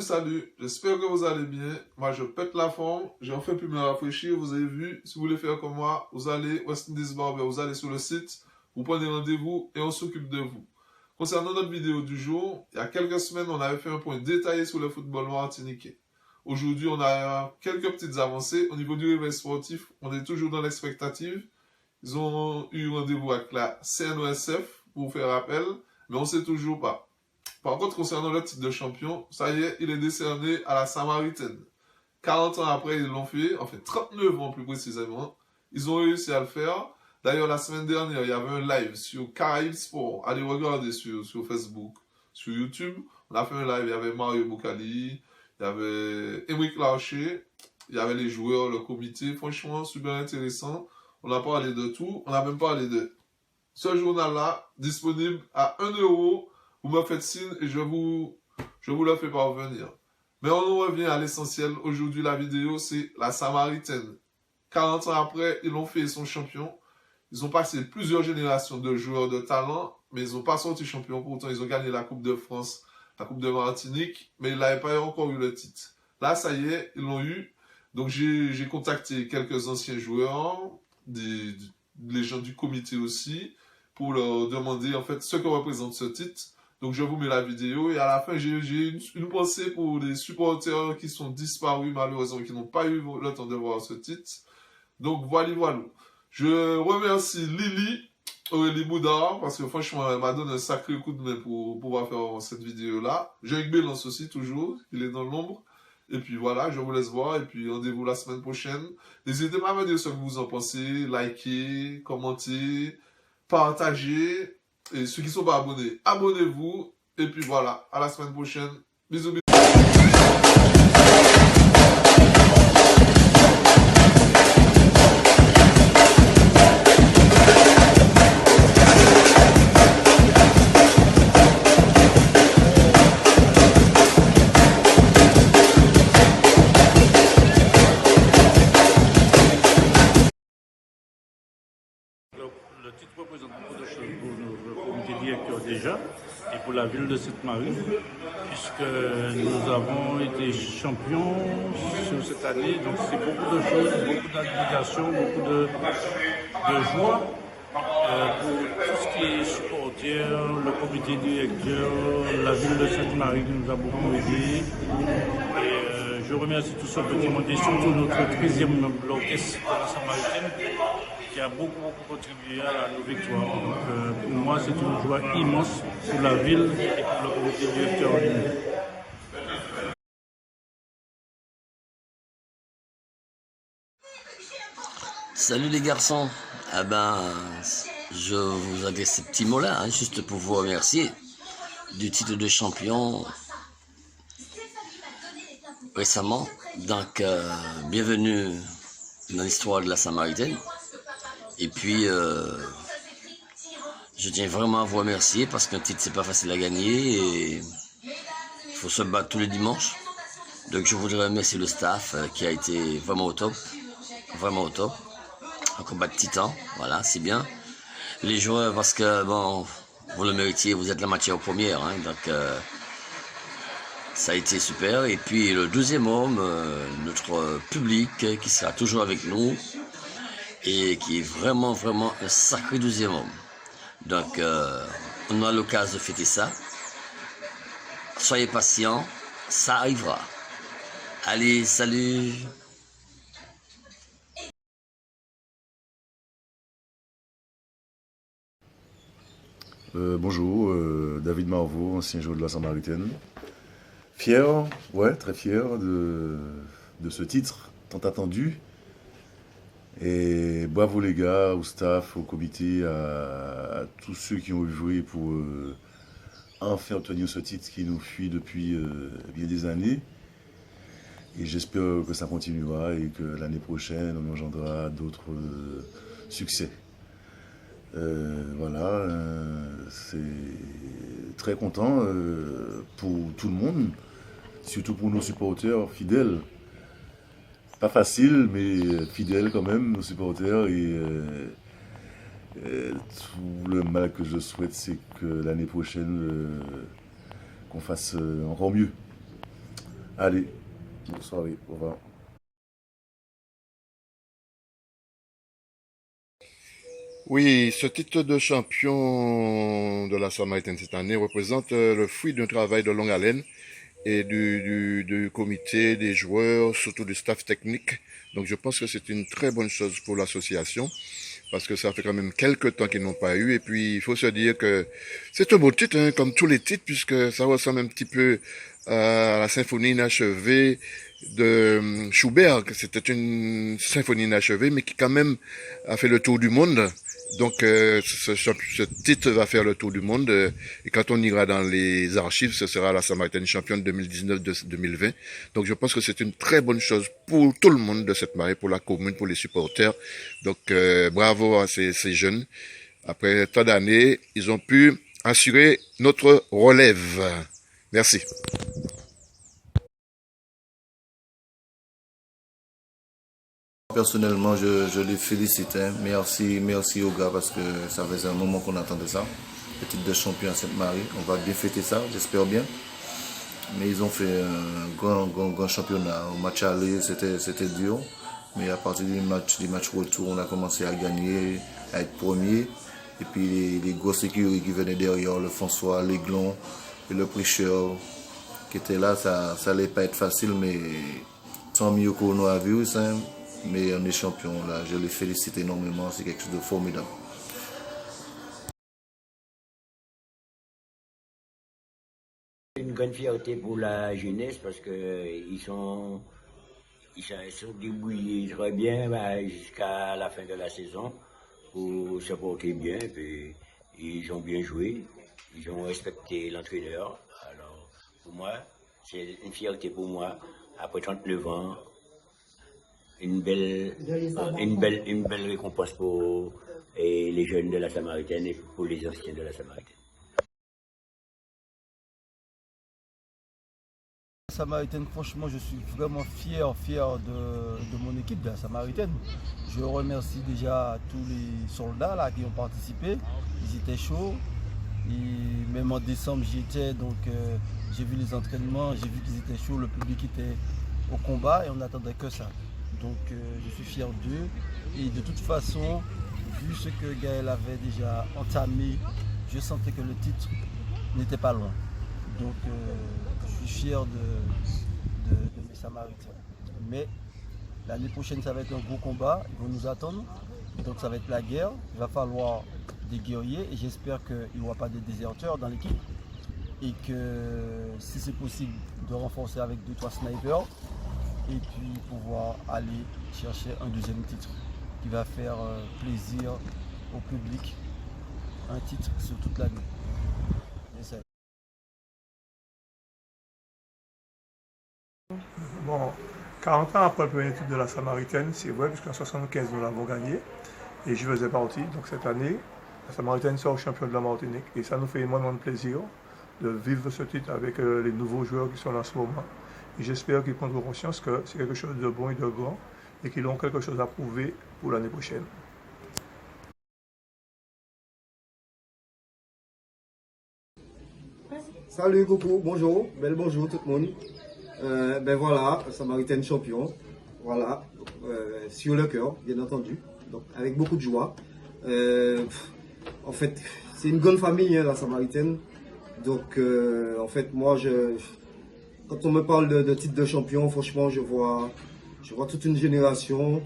Salut, j'espère que vous allez bien. Moi, je pète la forme, j'ai enfin pu me rafraîchir. Vous avez vu, si vous voulez faire comme moi, vous allez West Indies Barber, vous allez sur le site, vous prenez rendez-vous et on s'occupe de vous. Concernant notre vidéo du jour, il y a quelques semaines, on avait fait un point détaillé sur le football martiniquais. Aujourd'hui, on a quelques petites avancées. Au niveau du réveil sportif, on est toujours dans l'expectative. Ils ont eu rendez-vous avec la CNOSF pour faire appel, mais on ne sait toujours pas. Par contre, concernant le titre de champion, ça y est, il est décerné à la Samaritaine. 40 ans après, ils l'ont fait, enfin 39 ans plus précisément. Ils ont réussi à le faire. D'ailleurs, la semaine dernière, il y avait un live sur Caraïbes Sport. Allez regarder sur Facebook, sur YouTube. On a fait un live, il y avait Mario Boukali, il y avait Émeric Larcher, il y avait les joueurs, le comité. Franchement, super intéressant. On a parlé de tout. On a même parlé de ce journal-là, disponible à 1 euro. Vous me faites signe et je vous le fais parvenir. Mais on revient à l'essentiel. Aujourd'hui, la vidéo, c'est la Samaritaine. 40 ans après, ils l'ont fait, ils sont champions. Ils ont passé plusieurs générations de joueurs de talent, mais ils n'ont pas sorti champions. Pourtant, ils ont gagné la Coupe de France, la Coupe de Martinique, mais ils n'avaient pas encore eu le titre. Là, ça y est, ils l'ont eu. Donc, j'ai contacté quelques anciens joueurs, des gens du comité aussi, pour leur demander en fait ce que représente ce titre. Donc je vous mets la vidéo et à la fin j'ai une pensée pour les supporters qui sont disparus malheureusement, qui n'ont pas eu le temps de voir ce titre. Donc voilà. Je remercie Aurélie Moudard parce que franchement elle m'a donné un sacré coup de main pour pouvoir faire cette vidéo là. Jean-Yves Bélance aussi toujours, il est dans l'ombre. Et puis voilà, je vous laisse voir et puis rendez-vous la semaine prochaine. N'hésitez pas à me dire ce que vous en pensez, likez, commentez, partagez. Et ceux qui ne sont pas abonnés, abonnez-vous. Et puis voilà, à la semaine prochaine. Bisous, bisous. Le titre représente beaucoup de choses pour le comité directeur déjà et pour la ville de Sainte-Marie, puisque nous avons été champions sur cette année. Donc c'est beaucoup de choses, beaucoup d'abnégations, beaucoup de joie pour tout ce qui est supporter, le comité directeur, la ville de Sainte-Marie qui nous a beaucoup aidés. Et je remercie tous ceux qui m'ont aidé, surtout notre 13e bloc S de la Samaritaine, qui a beaucoup contribué à nos victoires. Donc, pour moi, c'est une joie immense pour la ville et pour le comité directeur lui-même. Salut les garçons, je vous adresse ces petits mots-là, juste pour vous remercier du titre de champion récemment. Donc, bienvenue dans l'histoire de la Samaritaine. Et puis, je tiens vraiment à vous remercier parce qu'un titre, c'est pas facile à gagner et il faut se battre tous les dimanches. Donc, je voudrais remercier le staff qui a été vraiment au top. Un combat de titan, voilà, c'est bien. Les joueurs, parce que, bon, vous le méritiez, vous êtes la matière première, donc ça a été super. Et puis, le 12e homme, notre public qui sera toujours avec nous et qui est vraiment un sacré 12e homme. Donc, on a l'occasion de fêter ça. Soyez patients, ça arrivera. Allez, salut! Bonjour, David Marvaux, ancien joueur de la Samaritaine. Fier, ouais, très fier de ce titre tant attendu. Et bravo les gars, au staff, au comité, à tous ceux qui ont joué pour enfin obtenir ce titre qui nous fuit depuis bien des années. Et j'espère que ça continuera et que l'année prochaine, on engendrera d'autres succès. Voilà, c'est très content pour tout le monde, surtout pour nos supporters fidèles. Pas facile, mais fidèles quand même, nos supporters. Et tout le mal que je souhaite, c'est que l'année prochaine, qu'on fasse encore mieux. Allez, bonne soirée, au revoir. Oui, ce titre de champion de la Samaritaine cette année représente le fruit d'un travail de longue haleine et du comité, des joueurs, surtout du staff technique. Donc je pense que c'est une très bonne chose pour l'association parce que ça fait quand même quelques temps qu'ils n'ont pas eu. Et puis il faut se dire que c'est un beau titre, hein, comme tous les titres, puisque ça ressemble un petit peu à la symphonie inachevée de Schubert. C'était une symphonie inachevée, mais qui quand même a fait le tour du monde. Donc ce titre va faire le tour du monde et quand on ira dans les archives, ce sera la Samaritaine championne 2019-2020. Donc je pense que c'est une très bonne chose pour tout le monde de cette marée, pour la commune, pour les supporters. Donc bravo à ces jeunes. Après tant d'années, ils ont pu assurer notre relève. Merci. Personnellement, je les félicite. Hein. Merci aux gars parce que ça faisait un moment qu'on attendait ça. Le titre de champion à Sainte-Marie. On va bien fêter ça, j'espère bien. Mais ils ont fait un grand championnat. Au match aller, c'était dur. Mais à partir du match retour, on a commencé à gagner, à être premier. Et puis les grosses écuries qui venaient derrière, le François, l'Aiglon et le Prêcheur qui étaient là, ça allait pas être facile, mais tant mieux qu'on a vu ça. Mais on est champion là, je les félicite énormément, c'est quelque chose de formidable. Une grande fierté pour la jeunesse parce qu'ils sont débrouillés très bien jusqu'à la fin de la saison pour se porter bien. Puis ils ont bien joué, ils ont respecté l'entraîneur. Alors pour moi, c'est une fierté pour moi après 39 ans. Une belle récompense pour les jeunes de la Samaritaine et pour les anciens de la Samaritaine. Samaritaine, franchement, je suis vraiment fier de mon équipe de la Samaritaine. Je remercie déjà tous les soldats là, qui ont participé. Ils étaient chauds. Et même en décembre, j'y étais, donc j'ai vu les entraînements, j'ai vu qu'ils étaient chauds, le public était au combat et on n'attendait que ça. Donc je suis fier d'eux et de toute façon, vu ce que Gaël avait déjà entamé, je sentais que le titre n'était pas loin. Donc je suis fier de mes Samaritains. Mais l'année prochaine, ça va être un gros combat, ils vont nous attendre. Donc ça va être la guerre, il va falloir des guerriers et j'espère qu'il n'y aura pas de déserteurs dans l'équipe. Et que si c'est possible de renforcer avec 2-3 snipers, et puis pouvoir aller chercher un deuxième titre qui va faire plaisir au public, un titre sur toute l'année. Bon, 40 ans après le premier titre de la Samaritaine, c'est vrai, puisqu'en 1975 nous l'avons gagné, et je faisais partie. Donc cette année, la Samaritaine sort champion de la Martinique, et ça nous fait énormément de plaisir de vivre ce titre avec les nouveaux joueurs qui sont là en ce moment. J'espère qu'ils prendront conscience que c'est quelque chose de bon et de grand et qu'ils auront quelque chose à prouver pour l'année prochaine. Salut, coucou, bonjour, bel bonjour tout le monde. Ben voilà, Samaritaine champion, voilà, sur le cœur, bien entendu, donc avec beaucoup de joie. En fait, c'est une grande famille, hein, la Samaritaine. Donc, en fait, moi, quand on me parle de titre de champion, franchement, je vois toute une génération,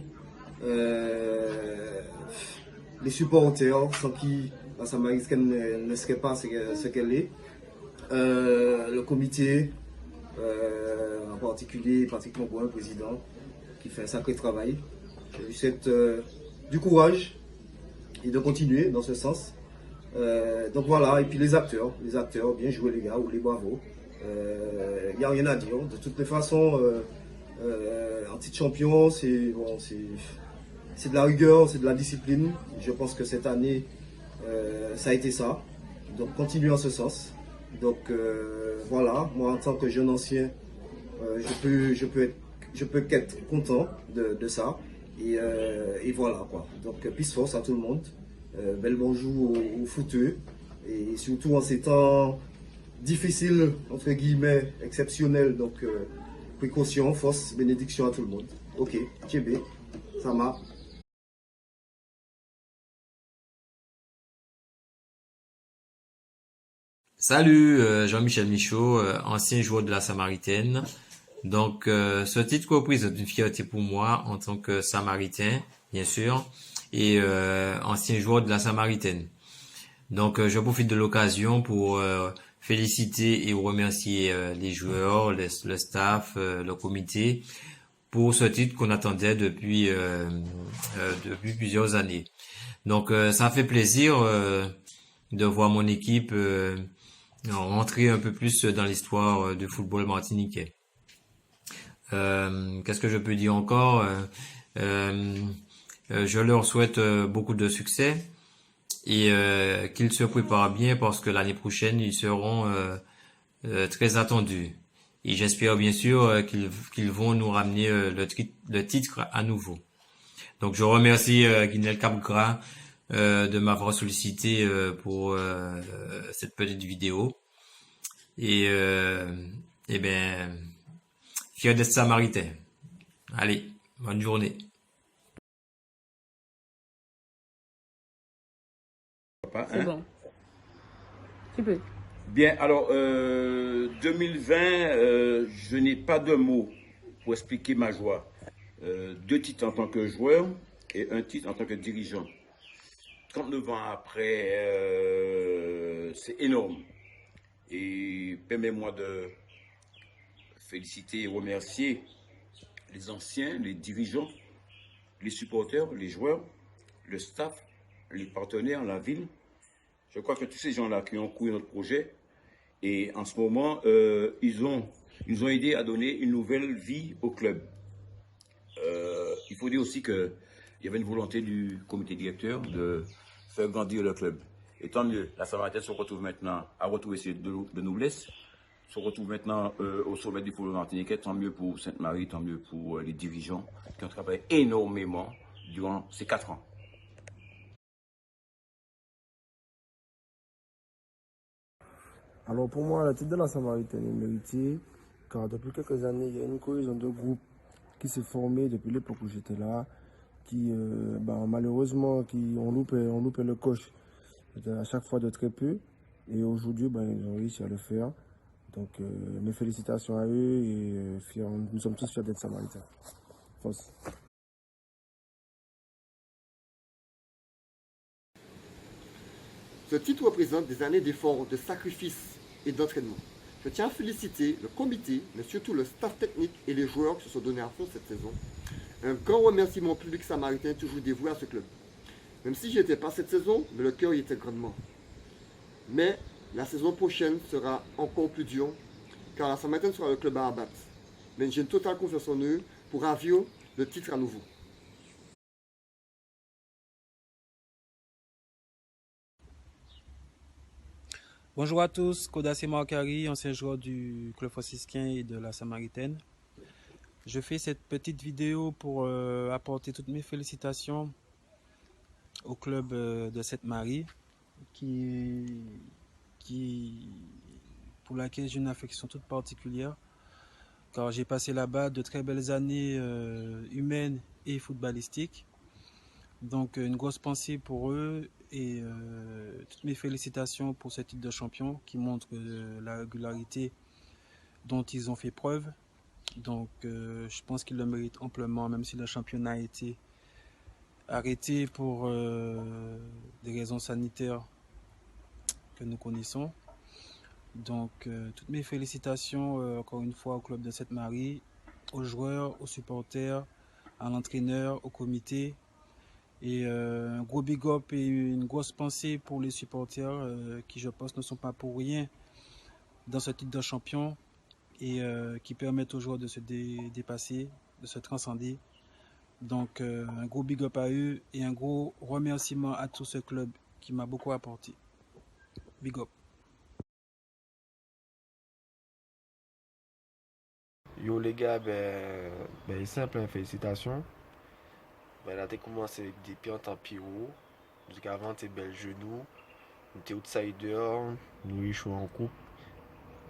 les supporters, sans qui la Samaritaine ne serait pas ce qu'elle est. Le comité, en particulier, pratiquement pour un président, qui fait un sacré travail. Je lui souhaite du courage et de continuer dans ce sens. Donc voilà, et puis les acteurs, bien joué les gars, ou les bravos. Il n'y a rien à dire. De toutes les façons, un titre champion, c'est de la rigueur, c'est de la discipline. Je pense que cette année, ça a été ça. Donc continuez en ce sens. Donc voilà, moi en tant que jeune ancien, je peux qu'être content de ça. Et voilà quoi. Donc peace force à tout le monde. Bel bonjour aux footeux. Et surtout en ces temps difficiles, entre guillemets, exceptionnels. Donc précaution, force, bénédiction à tout le monde. Ok, Tchébé, ça marche. Salut, Jean-Michel Michaud, ancien joueur de la Samaritaine. Donc, ce titre représente une fierté pour moi en tant que Samaritain, bien sûr, et ancien joueur de la Samaritaine. Donc, je profite de l'occasion pour féliciter et remercier les joueurs, le staff, le comité pour ce titre qu'on attendait depuis plusieurs années. Donc, ça fait plaisir de voir mon équipe rentrer un peu plus dans l'histoire du football martiniquais. Qu'est-ce que je peux dire encore? Je leur souhaite beaucoup de succès et qu'ils se préparent bien parce que l'année prochaine, ils seront très attendus. Et j'espère bien sûr qu'ils vont nous ramener le titre à nouveau. Donc je remercie Guinel Capgras de m'avoir sollicité pour cette petite vidéo. Et ben, fier d'être Samaritain. Allez, bonne journée. C'est bon. Tu peux. Bien, alors, 2020, je n'ai pas de mots pour expliquer ma joie. 2 titres en tant que joueur et 1 titre en tant que dirigeant. 39 ans après, c'est énorme. Et permets-moi de féliciter et remercier les anciens, les dirigeants, les supporters, les joueurs, le staff, les partenaires, la ville. Je crois que tous ces gens-là qui ont couru notre projet, et en ce moment, ils nous ont aidés à donner une nouvelle vie au club. Il faut dire aussi qu'il y avait une volonté du comité directeur de faire grandir le club. Et tant mieux, la Samaritaine se retrouve maintenant à retrouver ses de noblesse, se retrouve maintenant au sommet du football martiniquais. Tant mieux pour Sainte-Marie, tant mieux pour les dirigeants qui ont travaillé énormément durant ces 4 ans. Alors pour moi, le titre de la Samaritaine est mérité, car depuis quelques années, il y a une cohésion de groupe qui s'est formée depuis l'époque où j'étais là, qui malheureusement ont loupé le coche à chaque fois de très peu, et aujourd'hui ils ont réussi à le faire. Donc mes félicitations à eux et nous sommes tous fiers d'être Samaritains. Force. Ce titre représente des années d'efforts, de sacrifices et d'entraînement. Je tiens à féliciter le comité, mais surtout le staff technique et les joueurs qui se sont donnés à fond cette saison. Un grand remerciement au public samaritain toujours dévoué à ce club. Même si je n'étais pas cette saison, mais le cœur y était grandement. Mais la saison prochaine sera encore plus dure, car la Samaritaine sera le club à abattre. Mais j'ai une totale confiance en eux pour ravir le titre à nouveau. Bonjour à tous, Kodassi Markari, ancien joueur du club franciscain et de la Samaritaine. Je fais cette petite vidéo pour apporter toutes mes félicitations au club de Sainte-Marie, pour laquelle j'ai une affection toute particulière, car j'ai passé là-bas de très belles années humaines et footballistiques. Donc une grosse pensée pour eux et toutes mes félicitations pour ce titre de champion qui montre la régularité dont ils ont fait preuve. Donc je pense qu'ils le méritent amplement, même si le championnat a été arrêté pour des raisons sanitaires que nous connaissons. Donc toutes mes félicitations encore une fois au club de Sainte-Marie, aux joueurs, aux supporters, à l'entraîneur, au comité. Et un gros big up et une grosse pensée pour les supporters qui, je pense, ne sont pas pour rien dans ce titre de champion et qui permettent aux joueurs de se dépasser, de se transcender. Donc un gros big up à eux et un gros remerciement à tout ce club qui m'a beaucoup apporté. Big up. Yo les gars, simple, félicitations. Là, t'as commencé avec des pieds en temps pyro. Jusqu'avant, t'es bel genou. T'es outsider. Nous échouons en coupe.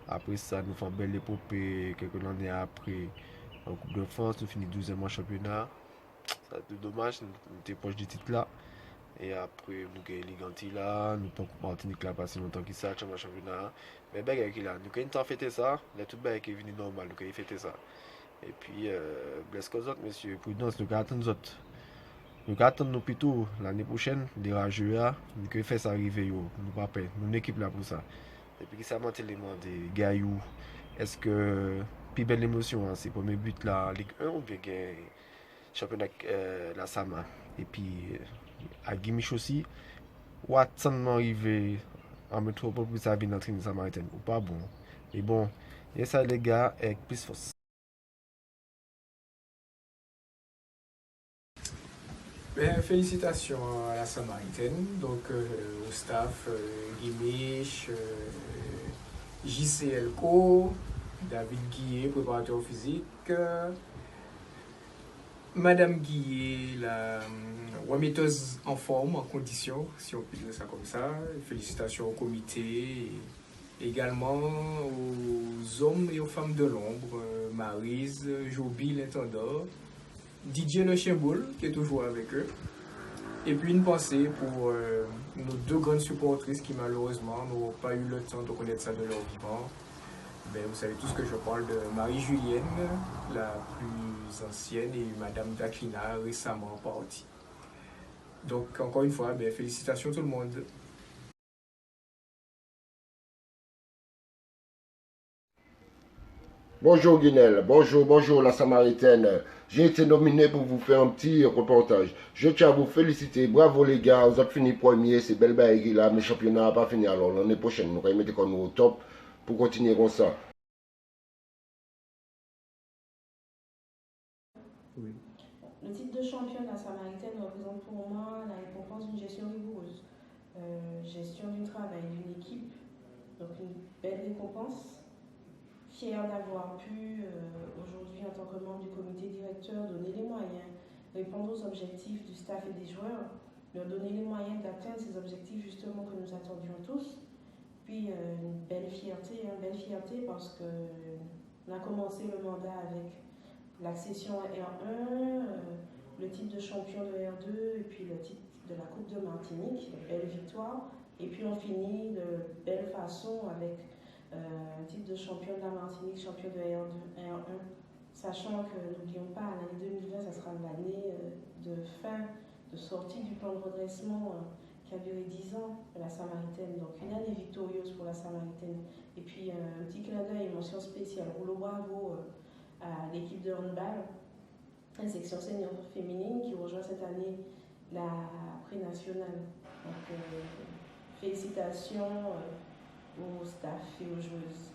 Après ça, nous faisons belle épopée quelques années après en Coupe de France, nous finissons 12e en championnat. C'est dommage, nous étions proches du titre là. Et après, nous gagnons Ligue Antilles là, nous avons Coupe Martinique là, passé longtemps qu'il s'est en championnat. Mais ben, là, nous avons fêté ça, là, tout le qui est venu normal, nous avons fêté ça. Et puis, blesse qu'aux autres, messieurs, prudence, nous attendons nous autres. Nous attendons nous plutôt l'année prochaine, des rageux là, nous avons fait ça arriver, nous pas peur, nous une équipe là pour ça. Et puis, ça m'a demandé, Gaïou, est-ce que, plus belle émotion, hein, c'est le premier but là, Ligue 1 ou bien championnat la Sama. Et puis, à Gimich aussi, Watson m'arrive en métropole pour ça venir dans la Samaritaine, ou pas bon. Mais bon, et ça les gars, avec plus force. Ben, félicitations à la Samaritaine, donc au staff Gimich, JCLCO, David Guillet, préparateur physique, Madame Guillet, la remetteuse en forme, en condition, si on peut dire ça comme ça. Félicitations au comité, et également aux hommes et aux femmes de l'ombre, Maryse, Joby, l'intendant, Didier Le Chimboul, qui est toujours avec eux. Et puis une pensée pour nos deux grandes supportrices qui malheureusement n'ont pas eu le temps de connaître ça de leur vivant. Ben, vous savez tout ce que je parle de Marie-Julienne, la plus ancienne, et Madame Daklina, récemment partie. Donc encore une fois, ben, félicitations tout le monde. Bonjour Guinel, bonjour la Samaritaine. J'ai été nominé pour vous faire un petit reportage. Je tiens à vous féliciter, bravo les gars, vous avez fini premier, c'est belle bague là, mais le championnat n'a pas fini. Alors l'année prochaine, nous allons mettre nous au top pour continuer comme ça. Oui. Le titre de champion de la Samaritaine représente pour moi la récompense d'une gestion rigoureuse, gestion du travail d'une équipe, donc une belle récompense. Fier d'avoir pu aujourd'hui en tant que membre du comité directeur donner les moyens, répondre aux objectifs du staff et des joueurs, leur donner les moyens d'atteindre ces objectifs justement que nous attendions tous. Puis une belle fierté parce qu'on a commencé le mandat avec l'accession à R1, le titre de champion de R2 et puis le titre de la Coupe de Martinique, une belle victoire. Et puis on finit de belle façon avec un titre de champion de la Martinique, champion de R1, sachant que, n'oublions pas, l'année 2020, ça sera l'année de fin, de sortie du plan de redressement qui a duré 10 ans de la Samaritaine. Donc une année victorieuse pour la Samaritaine. Et puis un petit clin d'œil, une mention spéciale, rouleau bravo à l'équipe de handball, la section senior féminine qui rejoint cette année la pré-nationale. Donc félicitations au staff et aux joueuses.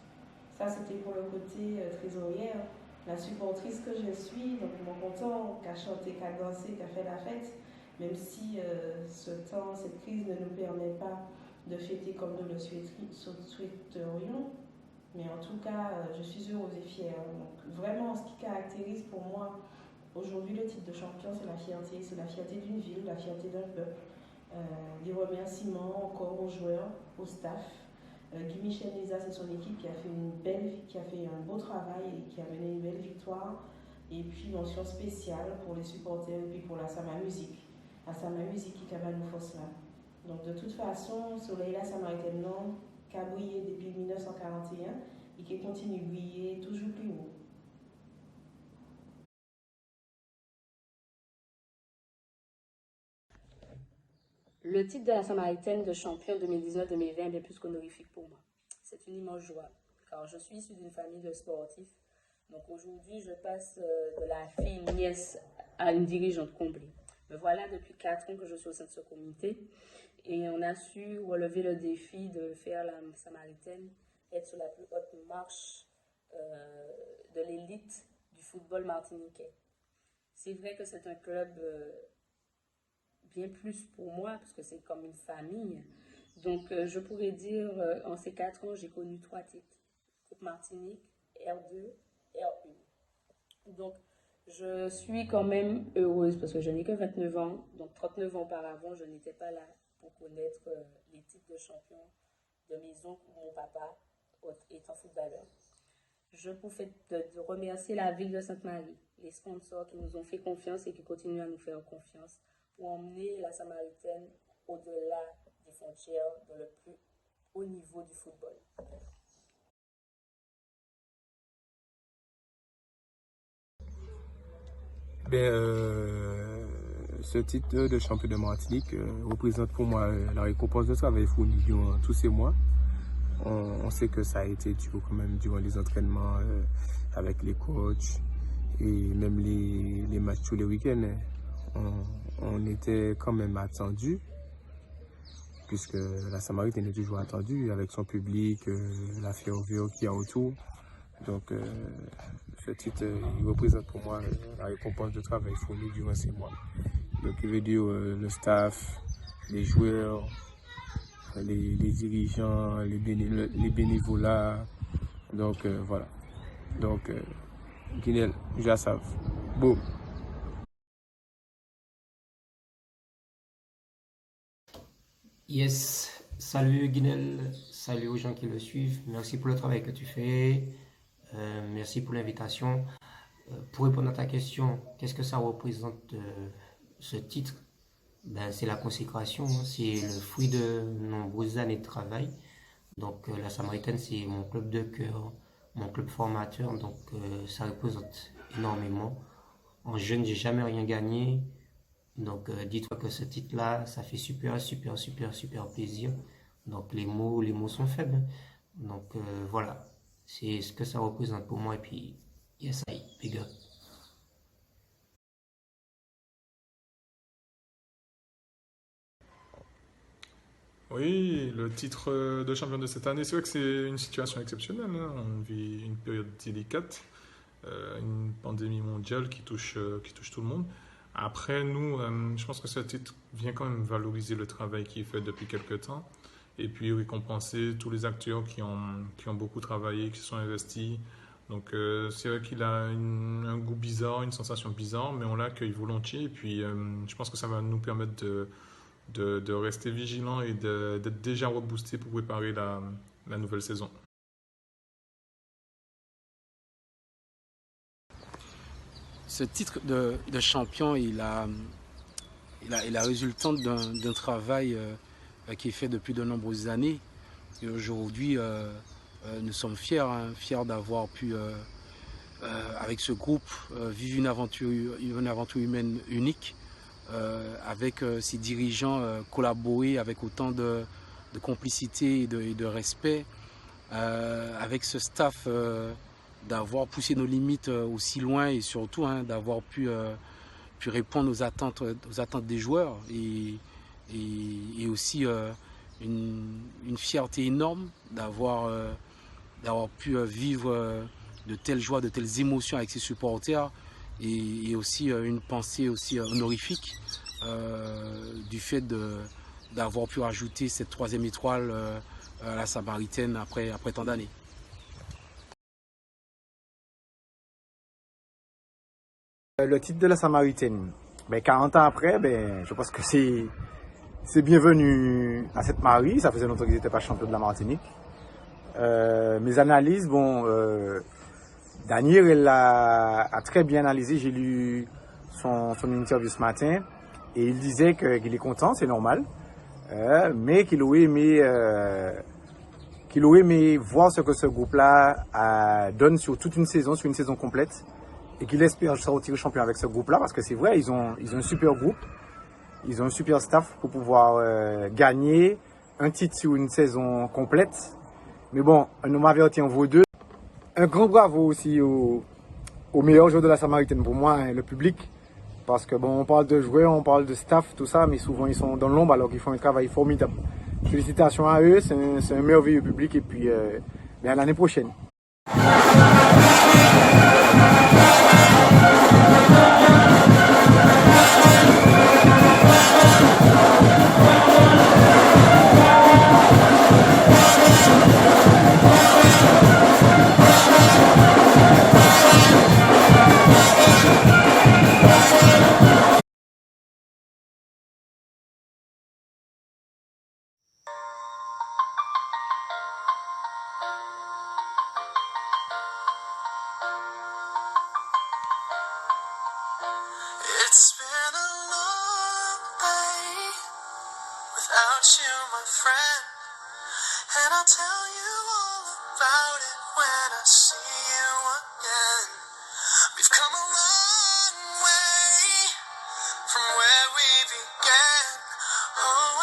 Ça, c'était pour le côté trésorière. La supportrice que je suis, donc mon content, qui a chanté, qui a dansé, qui a fait la fête, même si cette crise ne nous permet pas de fêter comme nous le souhaiterions. Mais en tout cas, je suis heureuse et fière. Donc, vraiment, ce qui caractérise pour moi aujourd'hui le titre de champion, c'est la fierté d'une ville, la fierté d'un peuple. Des remerciements encore aux joueurs, au staff. Guy Michel Lisa, c'est son équipe qui a fait un beau travail et qui a mené une belle victoire. Et puis mention spéciale pour les supporters et puis pour la Sama Musique. La Sama Musique qui a nous force là. Donc de toute façon, Soleil la Samaritaine non, qui a brillé depuis 1941 et qui continue de briller toujours plus haut. Le titre de la Samaritaine de champion 2019-2020 est bien plus qu'honorifique pour moi. C'est une immense joie, car je suis issue d'une famille de sportifs. Donc aujourd'hui, je passe de la fille nièce à une dirigeante comblée. Me voilà depuis 4 ans que je suis au sein de ce comité et on a su relever le défi de faire la Samaritaine être sur la plus haute marche de l'élite du football martiniquais. C'est vrai que c'est un club bien plus pour moi, parce que c'est comme une famille. Donc, je pourrais dire, en ces 4 ans, j'ai connu 3 titres. Coupe Martinique, R2, R1. Donc, je suis quand même heureuse, parce que je n'ai que 29 ans. Donc, 39 ans auparavant, je n'étais pas là pour connaître les titres de champion de mes oncles ou mon papa, étant footballeur. Je profite de remercier la ville de Sainte-Marie, les sponsors qui nous ont fait confiance et qui continuent à nous faire confiance pour emmener la Samaritaine au-delà des frontières, dans le plus haut niveau du football. Ce titre de champion de Martinique représente pour moi la récompense de travail fourni durant tous ces mois. On sait que ça a été dur quand même durant les entraînements avec les coachs et même les matchs tous les week-ends. On était quand même attendus, puisque la Samaritaine est toujours attendue avec son public, la ferveur qu'il y a autour. Donc ce titre il représente pour moi la récompense de travail fourni durant ces mois. Donc il veut dire le staff, les joueurs, les dirigeants, les bénévolats. Donc voilà. Donc Guinel, Jassav, boum. Yes, salut Guinel, salut aux gens qui le suivent. Merci pour le travail que tu fais. Merci pour l'invitation. Pour répondre à ta question, qu'est-ce que ça représente ce titre? C'est la consécration, c'est le fruit de nombreuses années de travail. Donc la Samaritaine, c'est mon club de cœur, mon club formateur, donc ça représente énormément. En jeune, j'ai jamais rien gagné. Donc dis-toi que ce titre-là, ça fait super plaisir. Donc les mots sont faibles. Donc voilà. C'est ce que ça représente pour moi. Et puis, yes, big up. Oui, le titre de champion de cette année, c'est vrai que c'est une situation exceptionnelle. Hein. On vit une période délicate, une pandémie mondiale qui touche tout le monde. Après, nous, je pense que ce titre vient quand même valoriser le travail qui est fait depuis quelques temps. Et puis récompenser tous les acteurs qui ont beaucoup travaillé, qui se sont investis. Donc c'est vrai qu'il a un goût bizarre, une sensation bizarre, mais on l'accueille volontiers. Et puis je pense que ça va nous permettre de rester vigilants et d'être déjà reboostés pour préparer la nouvelle saison. Ce titre de champion, il est résultant d'un travail qui est fait depuis de nombreuses années. Et aujourd'hui, nous sommes fiers d'avoir pu, avec ce groupe, vivre une aventure humaine unique, avec ses dirigeants collaborer avec autant de complicité et de respect, avec ce staff d'avoir poussé nos limites aussi loin et surtout d'avoir pu répondre aux attentes des joueurs et aussi une fierté énorme d'avoir pu vivre de telles joies, de telles émotions avec ses supporters et aussi une pensée aussi honorifique du fait d'avoir pu rajouter cette 3e étoile à la Samaritaine après tant d'années. Le titre de la Samaritaine, 40 ans après, je pense que c'est bienvenu à Sainte-Marie. Ça faisait longtemps qu'ils n'étaient pas champions de la Martinique. Mes analyses, Daniel a très bien analysé. J'ai lu son interview ce matin et il disait qu'il est content, c'est normal, mais qu'il aurait aimé voir ce que ce groupe-là donne sur toute une saison, sur une saison complète. Et qu'il espère sortir champion avec ce groupe-là, parce que c'est vrai, ils ont un super groupe, ils ont un super staff pour pouvoir gagner un titre sur une saison complète. Mais bon, on m'avertit en vaut deux. Un grand bravo aussi aux meilleurs joueurs de la Samaritaine, pour moi, le public, parce que on parle de joueurs, on parle de staff, tout ça, mais souvent ils sont dans l'ombre alors qu'ils font un travail formidable. Félicitations à eux, c'est un merveilleux public, et puis à l'année prochaine. you, my friend. And I'll tell you all about it when I see you again. We've come a long way from where we began. Oh,